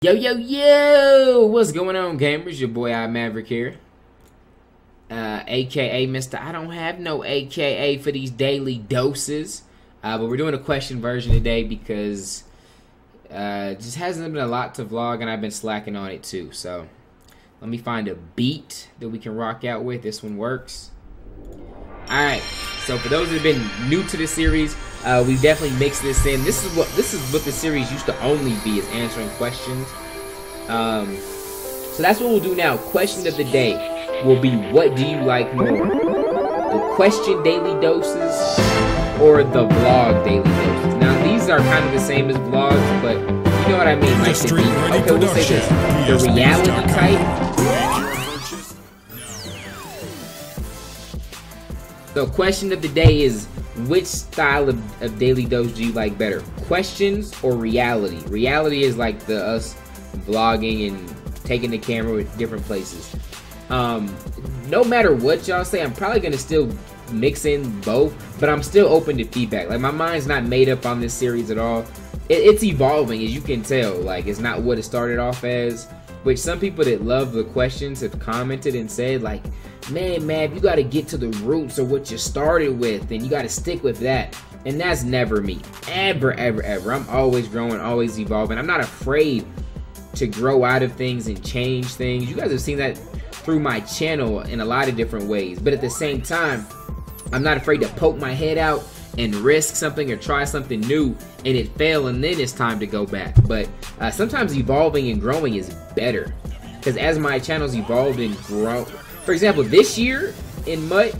Yo, what's going on, gamers? Your boy mav-rik here, aka Mr. I don't have no aka for these daily doses, but we're doing a question version today because just hasn't been a lot to vlog and I've been slacking on it too. So let me find a beat that we can rock out with. This one works. Alright, so for those that have been new to the series, we definitely mixed this in. This is what the series used to only be, is answering questions. So that's what we'll do now. Question of the day will be, what do you like more? The question daily doses or the vlog daily doses? Now these are kind of the same as vlogs, but you know what I mean. Like okay, we'll say this, the reality type. So question of the day is, which style of daily dose do you like better? Questions or reality? Reality is like us vlogging and taking the camera with different places. No matter what y'all say, I'm probably gonna still mix in both, but I'm still open to feedback. Like, my mind's not made up on this series at all. It's evolving, as you can tell. Like, it's not what it started off as, which some people that love the questions have commented and said, like, man, Mav, you got to get to the roots of what you started with, and you got to stick with that. And that's never me. Ever. I'm always growing, always evolving. I'm not afraid to grow out of things and change things. You guys have seen that through my channel in a lot of different ways. But at the same time, I'm not afraid to poke my head out and risk something or try something new and it fail, and then it's time to go back. But sometimes evolving and growing is better, because as my channel's evolved and grown, for example, this year in MUT,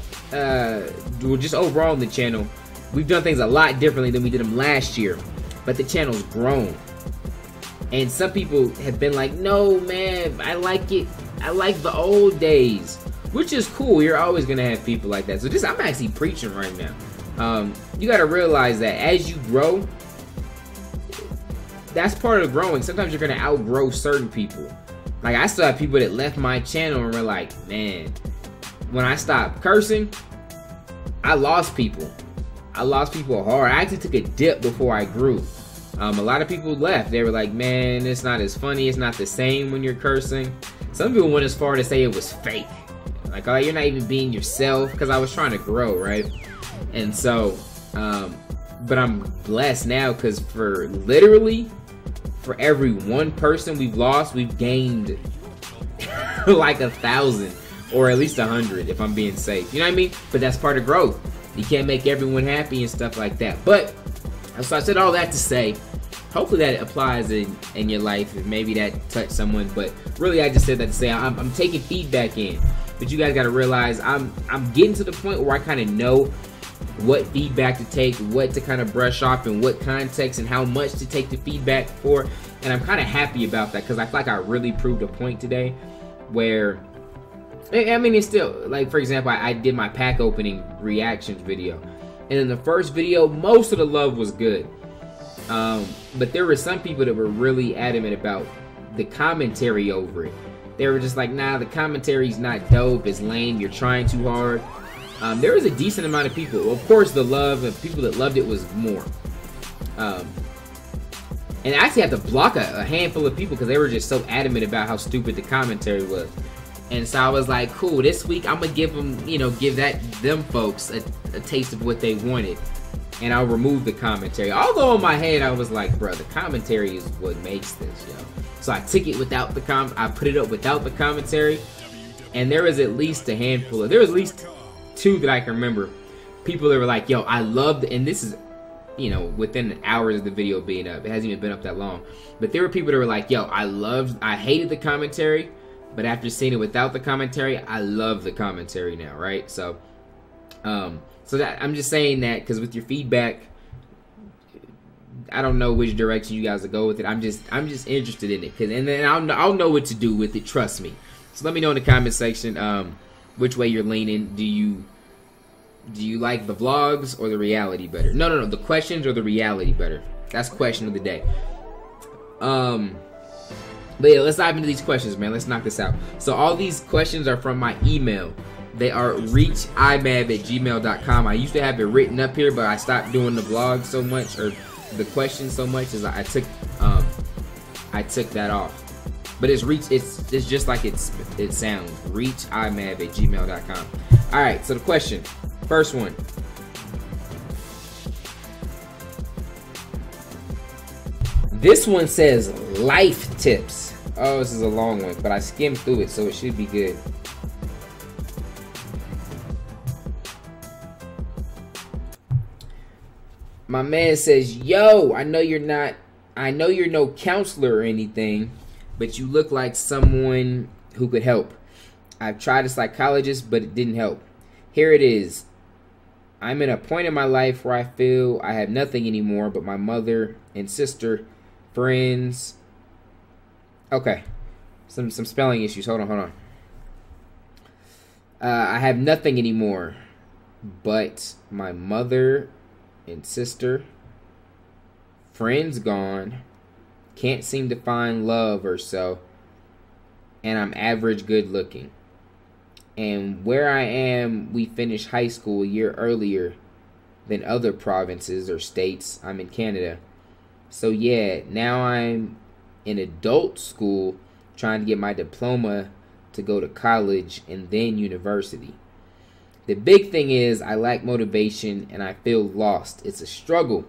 just overall in the channel, we've done things a lot differently than we did them last year, but the channel's grown. And some people have been like, no, man, I like it. I like the old days, which is cool. You're always going to have people like that. So I'm actually preaching right now. You got to realize that as you grow, that's part of growing. Sometimes you're going to outgrow certain people. Like, I still have people that left my channel and were like, man, when I stopped cursing, I lost people. I lost people hard. I actually took a dip before I grew. A lot of people left. They were like, man, it's not as funny. It's not the same when you're cursing. Some people went as far to say it was fake. Like, oh, you're not even being yourself, because I was trying to grow, right? And so, but I'm blessed now, because for every one person we've lost, we've gained like 1,000 or at least 100, if I'm being safe. You know what I mean? But that's part of growth. You can't make everyone happy and stuff like that. But so I said all that to say, hopefully that applies in your life, and maybe that touched someone. But really, I just said that to say I'm taking feedback in. But you guys got to realize I'm getting to the point where I kind of know what feedback to take, what to kind of brush off, and what context and how much to take the feedback for. And I'm kind of happy about that, because I feel like I really proved a point today where, I mean, it's still, like, for example, I did my pack opening reactions video, and in the first video, most of the love was good. But there were some people that were really adamant about the commentary over it. They were just like, nah, the commentary's not dope, it's lame, you're trying too hard. There was a decent amount of people. Of course, the love of people that loved it was more. And I actually had to block a handful of people because they were just so adamant about how stupid the commentary was. And so I was like, cool, this week I'm gonna give them, give them folks a taste of what they wanted, and I'll remove the commentary. Although in my head I was like, bro, the commentary is what makes this, yo. So I took it without the I put it up without the commentary, and there was at least a handful of, there was at least 2 that I can remember, people that were like, yo, I loved, and this is, within hours of the video being up, it hasn't even been up that long, but there were people that were like, yo, I hated the commentary, but after seeing it without the commentary, I love the commentary now, right? So, so that, I'm just saying that because with your feedback, I don't know which direction you guys will go with it. I'm just interested in it, and then I'll know what to do with it. Trust me. So let me know in the comment section which way you're leaning. Do you like the vlogs or the reality better? No, the questions or the reality better? That's question of the day. But yeah, let's dive into these questions, man. Let's knock this out. So all these questions are from my email. They are reachimav@gmail.com. I used to have it written up here, but I stopped doing the vlog so much, or the questions so much, as I took I took that off. But it's reach. It's just like it sounds. reachimav@gmail.com. All right. So the question, first one. This one says life tips. Oh, this is a long one, but I skimmed through it, so it should be good. My man says, yo, I know you're no counselor or anything, but you look like someone who could help. I've tried a psychologist, but it didn't help. Here it is. I'm in a point in my life where I feel I have nothing anymore but my mother and sister, friends. Okay. Some spelling issues. Hold on. I have nothing anymore but my mother and sister, friends gone, can't seem to find love or so, and I'm average good looking. And where I am, we finished high school a year earlier than other provinces or states. I'm in Canada. So yeah, now I'm in adult school trying to get my diploma to go to college and then university. The big thing is I lack motivation and I feel lost. It's a struggle.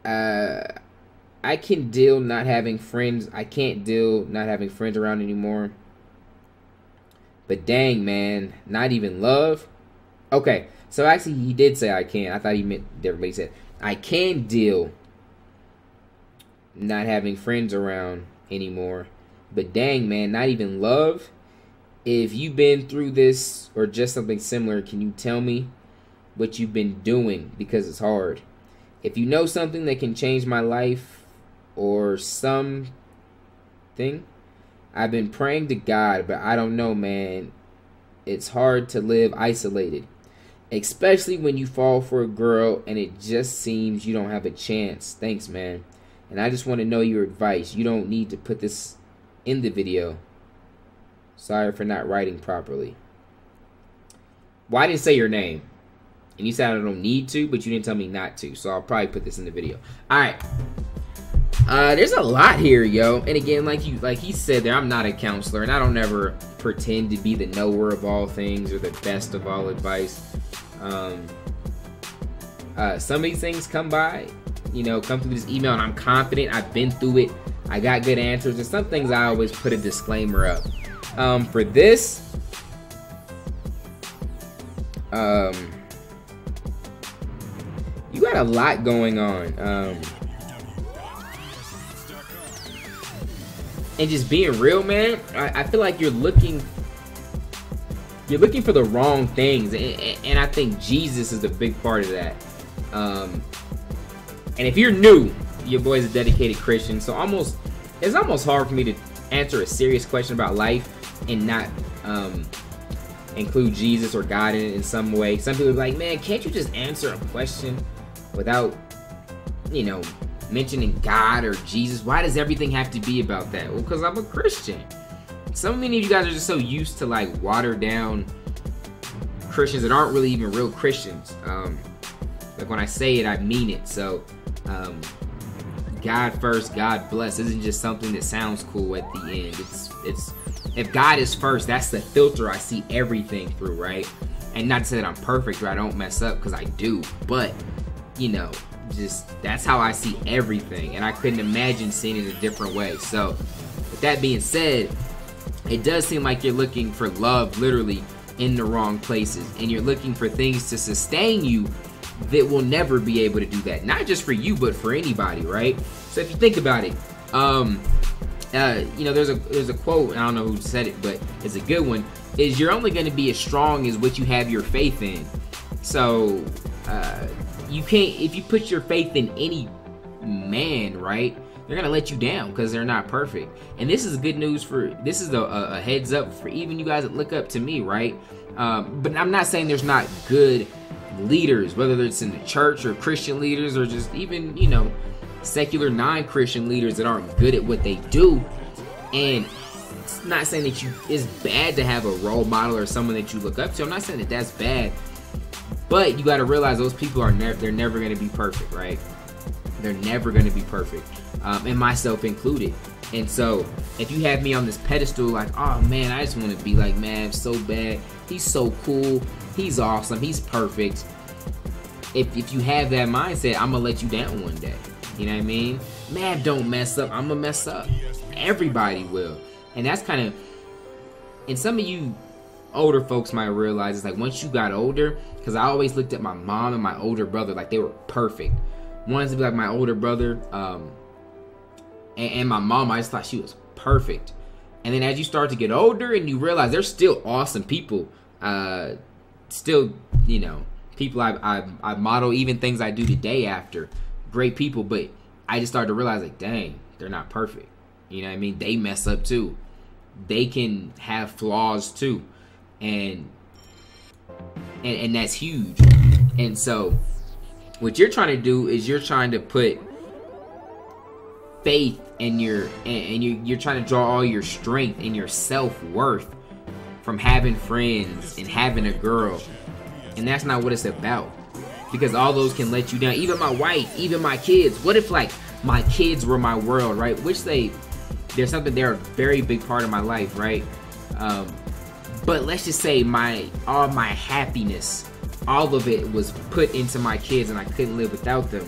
I can deal not having friends. I can't deal not having friends around anymore. But dang, man, not even love. Okay, so actually he did say I can. I thought he meant differently. He said I can deal not having friends around anymore. But dang, man, not even love. If you've been through this or just something similar, can you tell me what you've been doing? Because it's hard. If you know something that can change my life or something, I've been praying to God, but I don't know, man. It's hard to live isolated, especially when you fall for a girl and it just seems you don't have a chance. Thanks, man. And I just want to know your advice. You don't need to put this in the video. Sorry for not writing properly. Well, I didn't say your name. And you said I don't need to, but you didn't tell me not to. So I'll probably put this in the video. Alright. There's a lot here, yo. And again, like he said there, I'm not a counselor. And I don't ever pretend to be the knower of all things or the best of all advice. Some of these things come through this email and I'm confident. I've been through it. I got good answers. And some things I always put a disclaimer up. For this, you got a lot going on, and just being real, man. I feel like you're looking for the wrong things, and I think Jesus is a big part of that. And if you're new, your boy's a dedicated Christian, so it's almost hard for me to answer a serious question about life and not include Jesus or God in it in some way. Some people are like, man, can't you just answer a question without, mentioning God or Jesus? Why does everything have to be about that? Well, because I'm a Christian. So many of you guys are just so used to like watered down Christians that aren't really even real Christians. Like when I say it, I mean it. So God first, God bless isn't just something that sounds cool at the end. It's if God is first, that's the filter I see everything through, right? And not to say that I'm perfect or I don't mess up, because I do, but just that's how I see everything, and I couldn't imagine seeing it a different way. So with that being said, it does seem like you're looking for love literally in the wrong places, and you're looking for things to sustain you that will never be able to do that. Not just for you, but for anybody, right? So if you think about it, there's a quote, I don't know who said it, but it's a good one, is you're only going to be as strong as what you have your faith in. So you can't, if you put your faith in any man, right, they're going to let you down because they're not perfect. And this is good news this is a heads up for even you guys that look up to me, right? But I'm not saying there's not good leaders, whether it's in the church or Christian leaders or just even, secular non-Christian leaders that aren't good at what they do. And it's not saying that it's bad to have a role model or someone that you look up to. I'm not saying that that's bad, but you got to realize those people they're never going to be perfect, right? They're never going to be perfect, and myself included. And so if you have me on this pedestal like, oh man, I just want to be like Mav so bad, he's so cool, he's awesome, he's perfect. If you have that mindset, I'm gonna let you down one day. You know what I mean? Mav don't mess up, I'm gonna mess up. Everybody will. And that's kind of, and some of you older folks might realize, it's like once you got older, because I always looked at my mom and my older brother like they were perfect. Wanted to be like my older brother, and my mom, I just thought she was perfect. And then as you start to get older and you realize they're still awesome people, still, you know, people I model even things I do today after, great people, but I just started to realize like, dang, they're not perfect. You know what I mean? They mess up too. They can have flaws too. And that's huge. And so what you're trying to do is you're trying to put faith in you're trying to draw all your strength and your self-worth from having friends and having a girl. And that's not what it's about. Because all those can let you down. Even my wife, even my kids. What if like my kids were my world, right? Which they're a very big part of my life, right? But let's just say all my happiness, all of it was put into my kids and I couldn't live without them.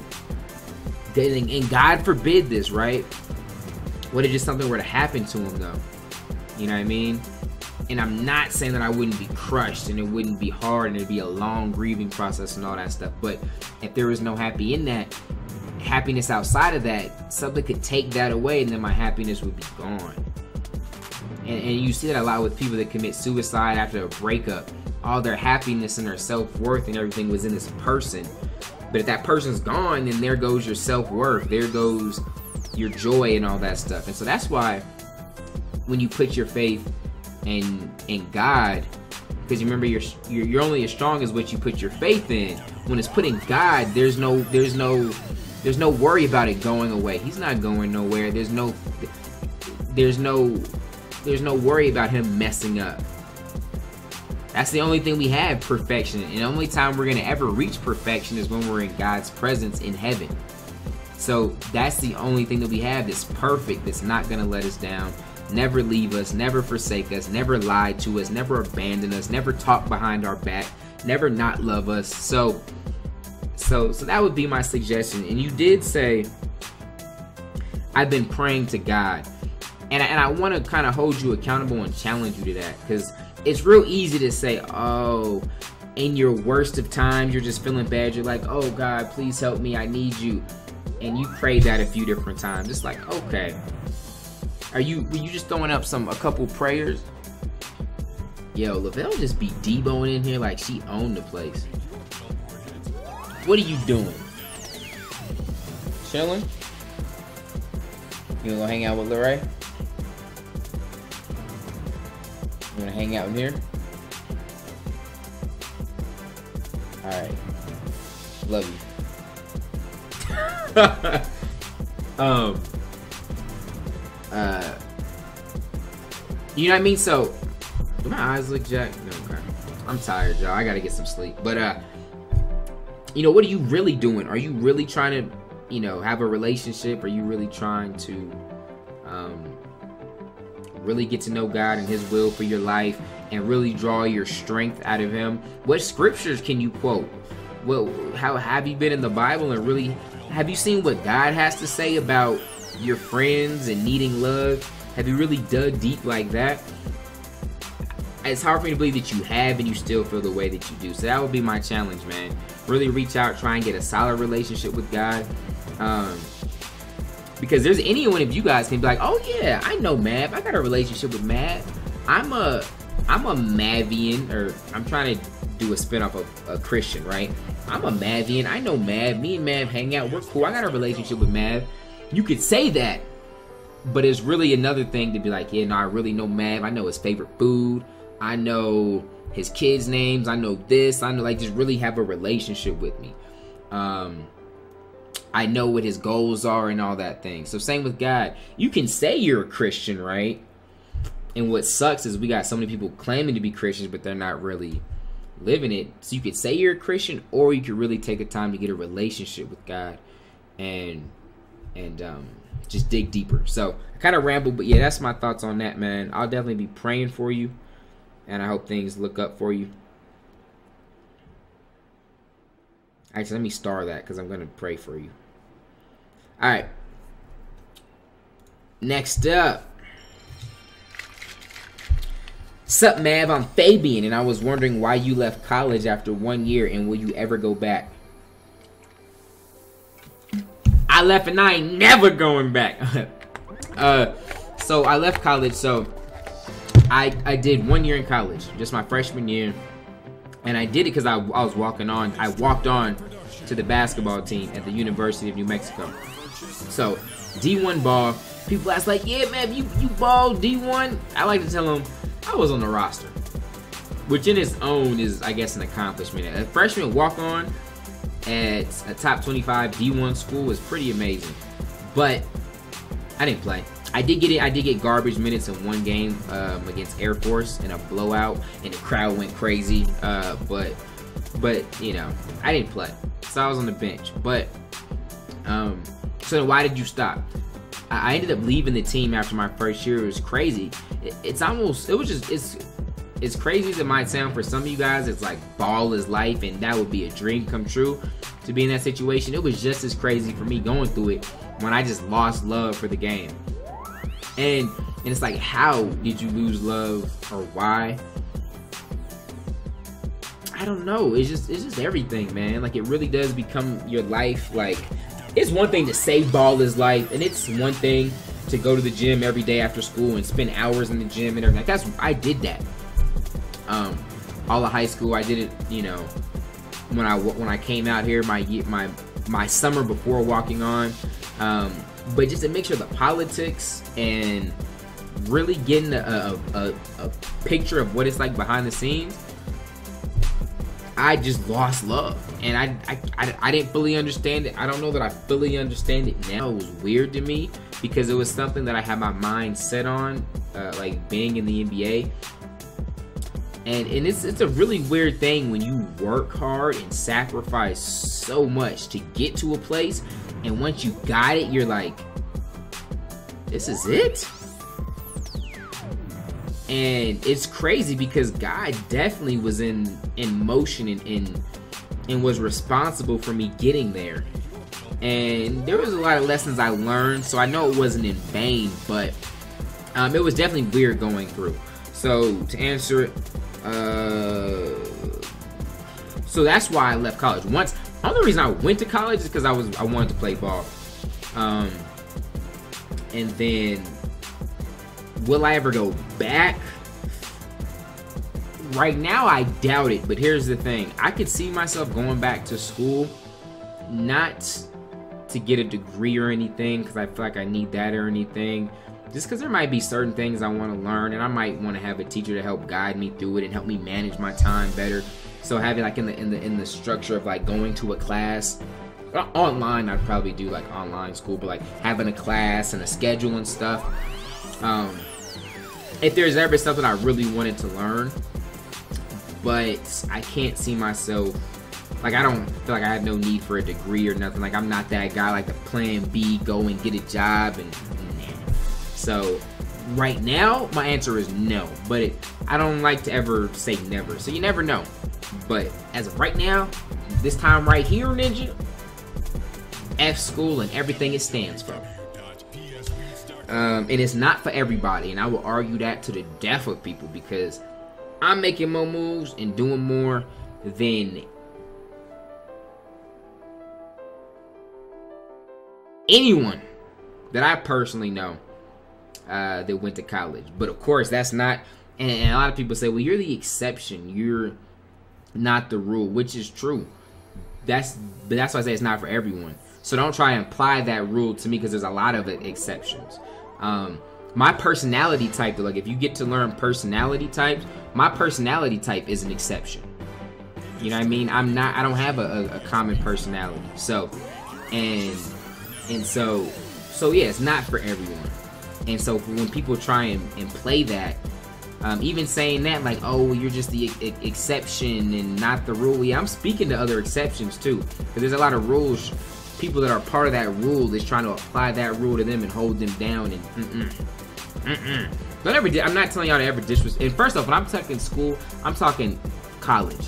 And God forbid this, right? What if just something were to happen to them though? You know what I mean? And I'm not saying that I wouldn't be crushed and it wouldn't be hard and it'd be a long grieving process and all that stuff. But if there was no happiness outside of that, something could take that away and then my happiness would be gone. And you see that a lot with people that commit suicide after a breakup. All their happiness and their self-worth and everything was in this person. But if that person's gone, then there goes your self-worth. There goes your joy and all that stuff. And so that's why when you put your faith in God, because you remember you're only as strong as what you put your faith in. When it's put in God, there's no worry about it going away. He's not going nowhere. There's no worry about him messing up. That's the only thing we have, perfection. And the only time we're going to ever reach perfection is when we're in God's presence in heaven. So that's the only thing that we have that's perfect, that's not going to let us down, never leave us, never forsake us, never lie to us, never abandon us, never talk behind our back, never not love us. So that would be my suggestion. And you did say, I've been praying to God. And I want to kind of hold you accountable and challenge you to that, because it's real easy to say, oh, in your worst of times, you're just feeling bad. You're like, oh, God, please help me. I need you. And you prayed that a few different times. It's like, okay. Were you just throwing up a couple prayers? Yo, Lavelle just be Deboing in here like she owned the place. What are you doing? Chilling? You gonna go hang out with Lorraine? You wanna hang out in here? Alright. Love you. You know what I mean? So, do my eyes look jacked? No, okay. I'm tired, y'all. I gotta get some sleep. But, you know, what are you really doing? Are you really trying to, you know, have a relationship? Are you really trying to, really get to know God and His will for your life and really draw your strength out of Him? What scriptures can you quote? Well, how have you been in the Bible and really have you seen what God has to say about your friends and needing love? Have you really dug deep like that? It's hard for me to believe that you have and you still feel the way that you do. So that would be my challenge, man. Really reach out, try and get a solid relationship with God. Because there's any one of you guys can be like, oh yeah, I know Mav. I got a relationship with Mav. I'm a Mavian, or I'm trying to do a spinoff of a Christian, right? I'm a Mavian. I know Mav. Me and Mav hang out. We're cool. I got a relationship with Mav. You could say that, but it's really another thing to be like, yeah, no, I really know Mav. I know his favorite food. I know his kids' names. I know this. I know, like, just really have a relationship with me. I know what his goals are and all that thing. So same with God. You can say you're a Christian, right? And what sucks is we got so many people claiming to be Christians, but they're not really living it. So you could say you're a Christian, or you could really take the time to get a relationship with God and just dig deeper. So I kind of rambled, but yeah, that's my thoughts on that, man. I'll definitely be praying for you, and I hope things look up for you. Actually, let me star that because I'm going to pray for you. All right. Next up. Sup, Mav? I'm Fabian, and I was wondering why you left college after 1 year, and will you ever go back? I left, and I ain't never going back. So I left college. So I did 1 year in college, just my freshman year, and I did it because I was walking on. I walked on to the basketball team at the University of New Mexico. So D1 ball. People ask like, yeah, man, you ball D1. I like to tell them I was on the roster, which in its own is, I guess, an accomplishment. A freshman walk-on at a top 25 D1 school was pretty amazing, but I didn't play. I did get garbage minutes in one game against Air Force in a blowout, and the crowd went crazy. But you know, I didn't play, so I was on the bench. But so why did you stop? I ended up leaving the team after my first year. It was crazy. It's crazy as it might sound for some of you guys. It's like ball is life, and that would be a dream come true to be in that situation. It was just as crazy for me going through it when I just lost love for the game. And it's like, how did you lose love, or why? I don't know. It's just everything, man. Like, it really does become your life. Like, it's one thing to say ball is life, and it's one thing to go to the gym every day after school and spend hours in the gym and everything. Like, I did that. All of high school, I did it. You know, when I came out here, my summer before walking on. But just to make sure the politics and really getting a picture of what it's like behind the scenes, I just lost love, and I didn't fully understand it. I don't know that I fully understand it now. It was weird to me because it was something that I had my mind set on, like being in the NBA. And it's a really weird thing when you work hard and sacrifice so much to get to a place, and once you got it, you're like, this is it? And it's crazy because God definitely was in motion and was responsible for me getting there. And there was a lot of lessons I learned, so I know it wasn't in vain, but it was definitely weird going through. So to answer it, so that's why I left college. The only reason I went to college is because I wanted to play ball. And then, will I ever go back? Right now, I doubt it. But here's the thing: I could see myself going back to school, not to get a degree or anything, because I feel like I need that or anything. Just because there might be certain things I want to learn, and I might want to have a teacher to help guide me through it and help me manage my time better. So having like in the structure of like going to a class online, I'd probably do like online school, but like having a class and a schedule and stuff. If there's ever something I really wanted to learn, but I can't see myself, like, I don't feel like I have no need for a degree or nothing. Like, I'm not that guy, like the plan B, go and get a job, and so right now my answer is no, but I don't like to ever say never, so you never know. But as of right now, this time right here, Ninja, F school and everything it stands for. And it's not for everybody, and I will argue that to the death of people, because I'm making more moves and doing more than anyone that I personally know that went to college. But of course, that's not, and a lot of people say, well, you're the exception, you're not the rule, which is true. But that's why I say it's not for everyone. So don't try and apply that rule to me, because there's a lot of exceptions. My personality type, like, if you get to learn personality types, my personality type is an exception. You know what I mean? I don't have a common personality. So so yeah, it's not for everyone. And so when people try and play that, even saying that, like, oh, you're just the exception and not the rule. Yeah, I'm speaking to other exceptions too, because there's a lot of rules people that are part of that rule is trying to apply that rule to them and hold them down. And don't ever. I'm not telling y'all to ever disrespect. And first off, when I'm talking school, I'm talking college.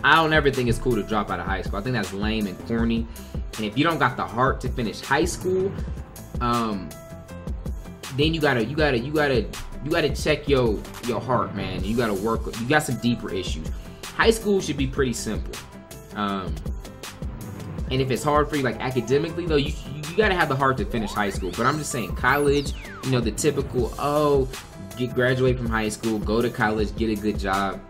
I don't ever think it's cool to drop out of high school. I think that's lame and corny. And if you don't got the heart to finish high school, then you gotta check your heart, man. You gotta work. You got some deeper issues. High school should be pretty simple. And if it's hard for you, like academically, though, you gotta have the heart to finish high school. But I'm just saying, college, you know, the typical, graduate from high school, go to college, get a good job.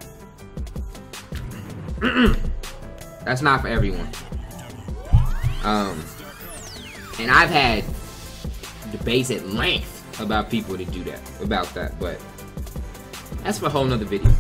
That's not for everyone. And I've had debates at length about people to do that, but that's for a whole nother video.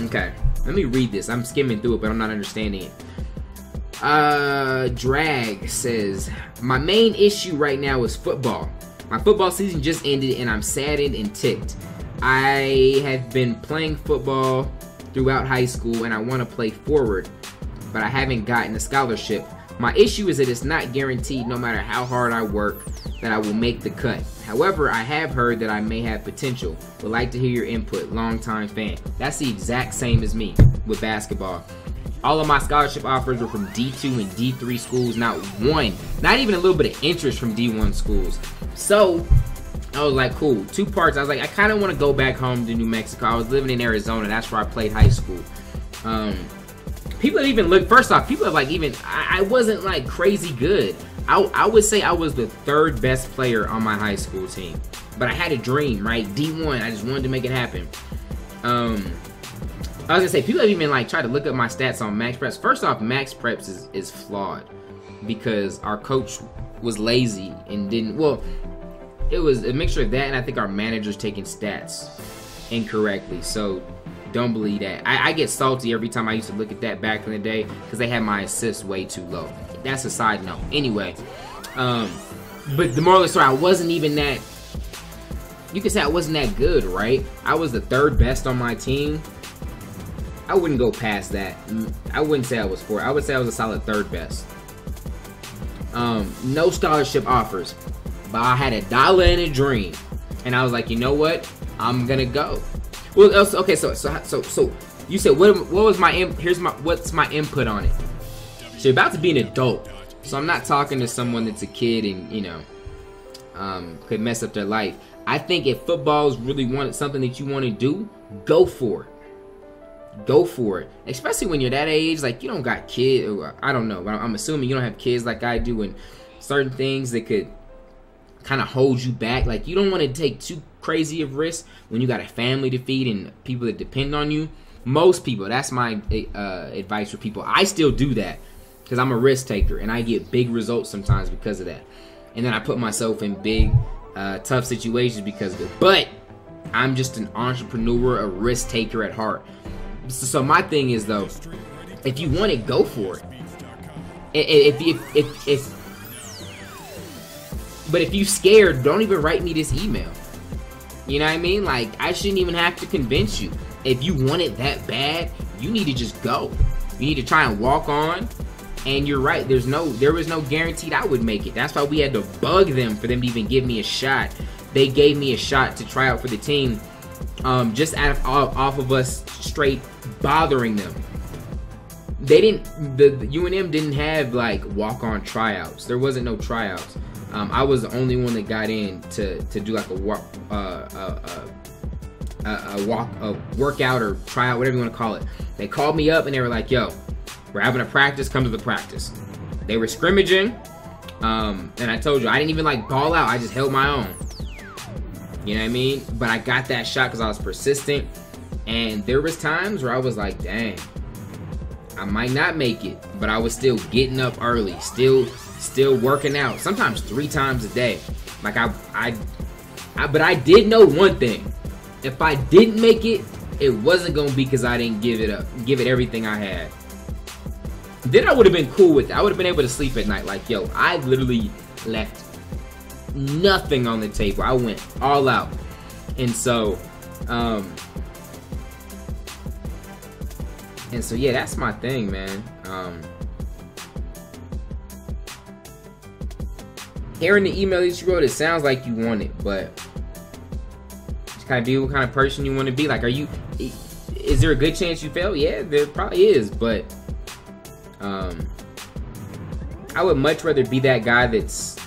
Okay, let me read this. I'm skimming through it, but I'm not understanding it. Drag says, my main issue right now is football. My football season just ended and I'm saddened and ticked. I have been playing football throughout high school and I want to play forward, but I haven't gotten a scholarship. My issue is that it's not guaranteed, no matter how hard I work, that I will make the cut. However, I have heard that I may have potential. Would like to hear your input. Longtime fan. That's the exact same as me with basketball. All of my scholarship offers were from D2 and D3 schools. Not one, not even a little bit of interest from D1 schools. So I was like, cool. Two parts. I was like, I kind of want to go back home to New Mexico. I was living in Arizona. That's where I played high school. People have even looked, first off, people have like even, I wasn't like crazy good. I would say I was the third best player on my high school team. But I had a dream, right? D1, I just wanted to make it happen. I was gonna say, people have even like tried to look up my stats on Max Preps. First off, Max Preps is flawed because our coach was lazy and didn't, well, it was a mixture of that and I think our manager's taking stats incorrectly. So don't believe that. I get salty every time I used to look at that back in the day because they had my assists way too low. That's a side note. Anyway, but the moral of the story, I wasn't even that, you could say I wasn't that good, right? I was the third best on my team. I wouldn't go past that. I wouldn't say I was fourth. I would say I was a solid third best. No scholarship offers, but I had $1 and a dream, and I was like, you know what? I'm gonna go. Well, okay, so you said what was my what's my input on it? So you're about to be an adult, so I'm not talking to someone that's a kid and you know could mess up their life. I think if football's really something that you want to do, go for it. Go for it, especially when you're that age. Like you don't got kids. I don't know, but I'm assuming you don't have kids like I do, and certain things that could kind of hold you back. Like you don't want to take too crazy of risks when you got a family to feed and people that depend on you. Most people, that's my advice for people. I still do that because I'm a risk taker and I get big results sometimes because of that. And then I put myself in big, tough situations because of it. But I'm just an entrepreneur, a risk taker at heart. So my thing is though, if you want it, go for it. But if you scared, don't even write me this email. You know what I mean? Like, I shouldn't even have to convince you. If you want it that bad, you need to just go. You need to try and walk on. And you're right, there was no guaranteed I would make it. That's why we had to bug them for them to even give me a shot. They gave me a shot to try out for the team, just off of us straight bothering them. They didn't, the UNM didn't have like walk-on tryouts. There wasn't no tryouts. I was the only one that got in to do like a workout or tryout, whatever you want to call it. They called me up and they were like, yo, we're having a practice, come to the practice. They were scrimmaging, and I told you, I didn't even like ball out, I just held my own. You know what I mean? But I got that shot because I was persistent, and there was times where I was like, dang, I might not make it, but I was still getting up early, still working out, sometimes 3 times a day. Like but I did know one thing. If I didn't make it, it wasn't gonna be because I didn't give it everything I had. then I would have been cool with it. I would have been able to sleep at night. Like, yo, I literally left nothing on the table. I went all out. And so, yeah, that's my thing, man. Hearing the email that you wrote, it sounds like you want it, but just kind of be what kind of person you want to be. Like, is there a good chance you fail? Yeah, there probably is, but I would much rather be that guy that's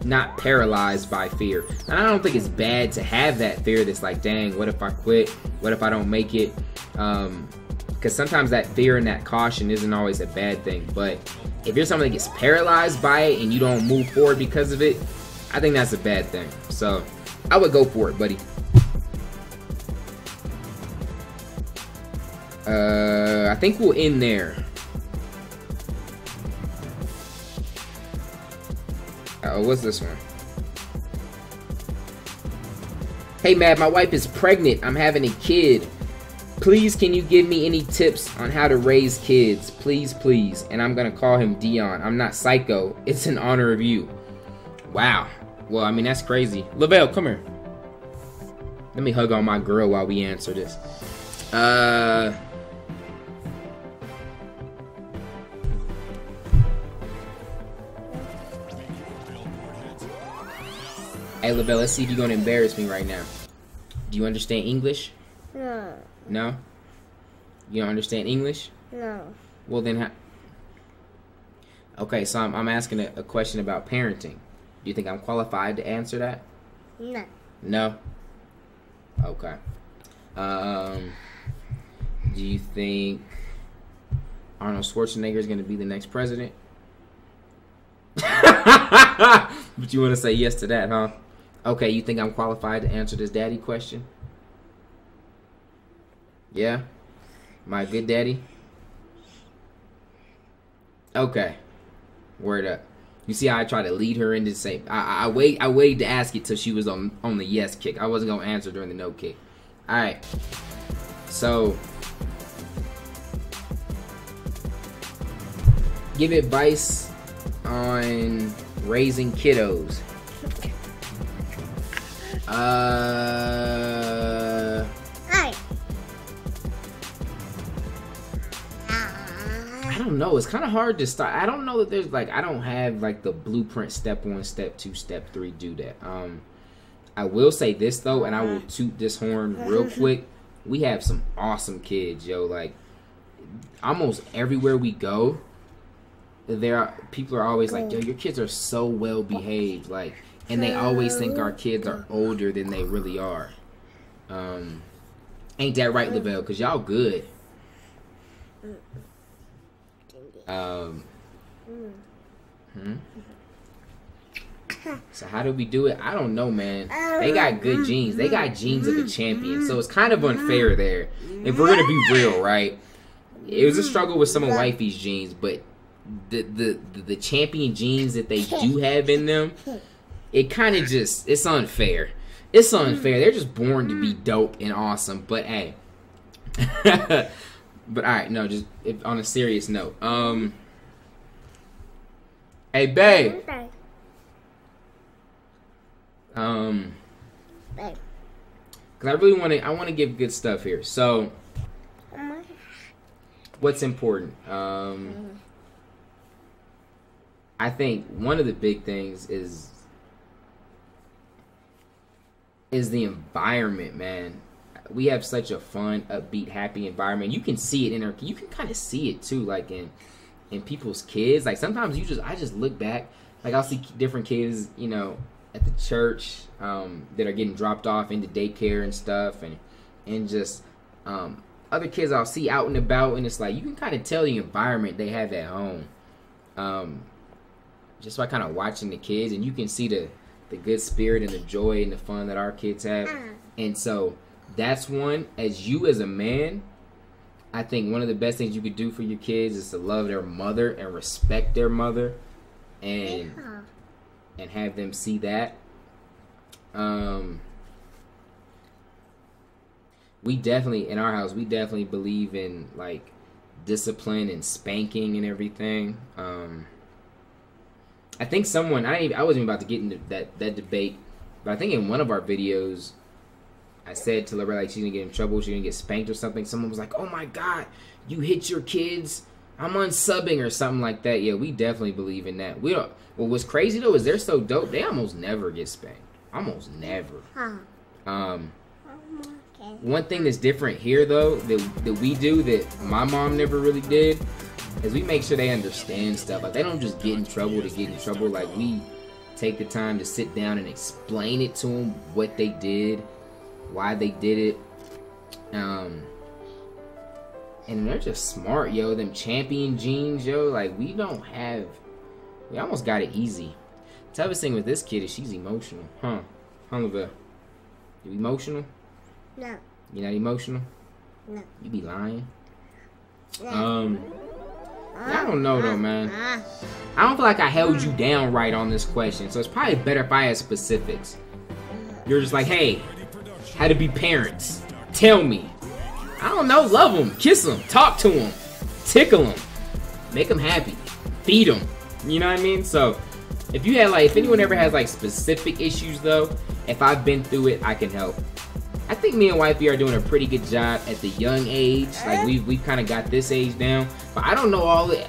not paralyzed by fear. And I don't think it's bad to have that fear that's like, dang, what if I quit? What if I don't make it? Because sometimes that fear and that caution isn't always a bad thing. But if you're somebody that gets paralyzed by it and you don't move forward because of it, I think that's a bad thing. So I would go for it, buddy. I think we'll end there. Oh, what's this one? Hey, Mav, my wife is pregnant. I'm having a kid. Please, can you give me any tips on how to raise kids? Please, please. And I'm going to call him Dion. I'm not psycho. It's in honor of you. Wow. Well, I mean, that's crazy. Lavelle, come here. Let me hug on my girl while we answer this. Hey, Lavelle, let's see if you're going to embarrass me right now. Do you understand English? No. No? You don't understand English? No. Well, then okay, so I'm asking a question about parenting. Do you think I'm qualified to answer that? No. No? Okay. Do you think Arnold Schwarzenegger is going to be the next president? But you want to say yes to that, huh? Okay, you think I'm qualified to answer this daddy question? Yeah? Am I a good daddy? Okay. Word up. You see how I try to lead her into say I waited to ask it till she was on the yes kick. I wasn't gonna answer during the no kick. Alright. So give advice on raising kiddos. I don't know. It's kind of hard to start. I don't know that there's like, I don't have like the blueprint step 1, step 2, step 3 do that. I will say this though, and I will toot this horn real quick. We have some awesome kids, yo. Like almost everywhere we go, people are always like, yo, your kids are so well behaved, like, and they always think our kids are older than they really are. Ain't that right, Lavelle? Cause y'all good. So how do we do it? I don't know, man. They got good genes. They got genes of a champion. So it's kind of unfair there. If we're gonna be real, right? It was a struggle with some of wifey's genes, but the champion genes that they do have in them, it kind of just, it's unfair. It's unfair. They're just born to be dope and awesome. But hey, but all right, no, just on a serious note. Hey, babe. Because I really want to give good stuff here. So, what's important? I think one of the big things is the environment, man. We have such a fun, upbeat, happy environment. You can see it you can kind of see it too, like in people's kids. Like sometimes I just look back, like I'll see different kids, you know, at the church that are getting dropped off into daycare and stuff, and just other kids I'll see out and about, and it's like you can kind of tell the environment they have at home, just by kind of watching the kids, and you can see the good spirit and the joy and the fun that our kids have. And so that's one. As a man, I think one of the best things you could do for your kids is to love their mother and respect their mother, and have them see that. We definitely, in our house, we definitely believe in like discipline and spanking and everything. I think someone, I wasn't even about to get into that debate, but I think in one of our videos, I said to Loretta, like, she's gonna get in trouble, she's gonna get spanked or something. Someone was like, oh my God, you hit your kids? I'm unsubbing or something like that. Yeah, we definitely believe in that. We don't. Well, what's crazy though is they're so dope, they almost never get spanked. Almost never. One thing that's different here though, that we do that my mom never really did, is we make sure they understand stuff. Like, they don't just get in trouble to get in trouble. Like, we take the time to sit down and explain it to them, what they did, why they did it. And they're just smart, yo. Them champion genes, yo. Like, we almost got it easy. The toughest thing with this kid is she's emotional. Huh, Lavelle? You emotional? No. You're not emotional? No. You be lying? I don't know though, man. I don't feel like I held you down right on this question, so it's probably better if I had specifics. You're just like, hey, how to be parents. Tell me. I don't know, love them, kiss them, talk to them, tickle them, make them happy, feed them. You know what I mean? So, if you had if anyone ever has specific issues though, if I've been through it, I can help. I think me and Wifey are doing a pretty good job at the young age. Like, we've kind of got this age down, but I don't know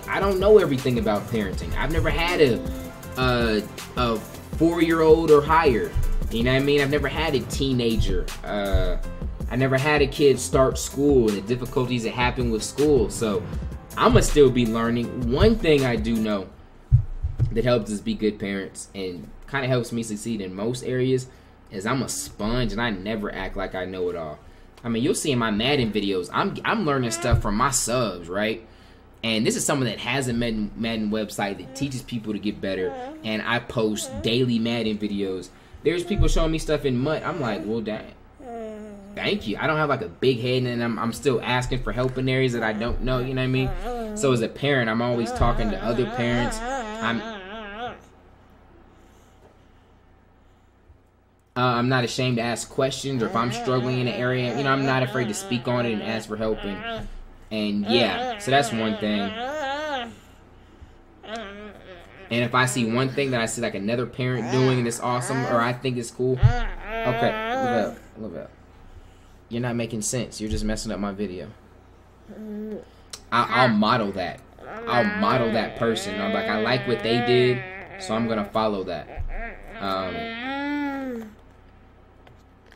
I don't know everything about parenting. I've never had a 4-year-old or higher. You know what I mean? I've never had a teenager. I never had a kid start school and the difficulties that happen with school. So I'ma still be learning. One thing I do know that helps us be good parents and kind of helps me succeed in most areas is I'm a sponge and I never act like I know it all. I mean, you'll see in my Madden videos, I'm learning stuff from my subs, right? And this is someone that has a Madden website that teaches people to get better, and I post daily Madden videos. There's people showing me stuff in MUT. I'm like, well, dang, thank you. I don't have a big head, and I'm still asking for help in areas that I don't know, you know what I mean? So as a parent, I'm always talking to other parents. I'm not ashamed to ask questions, or if I'm struggling in an area, you know, I'm not afraid to speak on it and ask for help. And yeah, so that's one thing. And if I see one thing that I see another parent doing and it's awesome, or I think it's cool, okay, Lavelle, you're not making sense. You're just messing up my video. I'll model that. I'll model that person. I'm like, I like what they did, so I'm gonna follow that.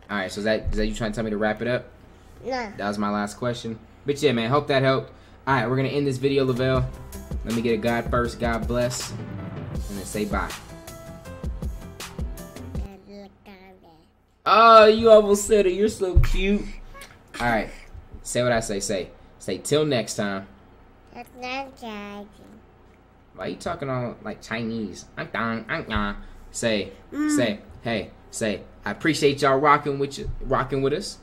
All right, so is that you trying to tell me to wrap it up? No. That was my last question. But yeah, man, hope that helped. All right, we're going to end this video, Lavelle. Let me get a God first, God bless, and then say bye. Oh, you almost said it. You're so cute. All right, say what I say. Say till next time. Why are you talking all like Chinese? Say, hey, say, I appreciate y'all rocking with us.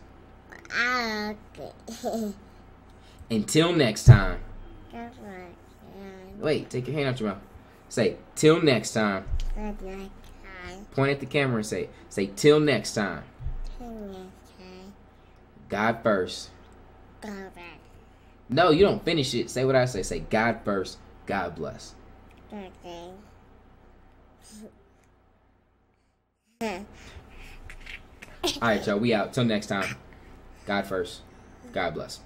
Okay. Until next time. Wait, take your hand out your mouth. Say, till next time. Point at the camera and say, till next time. God first. No, you don't finish it. Say what I say. Say God first. God bless. Okay. All right, y'all. We out. Till next time. God first. God bless.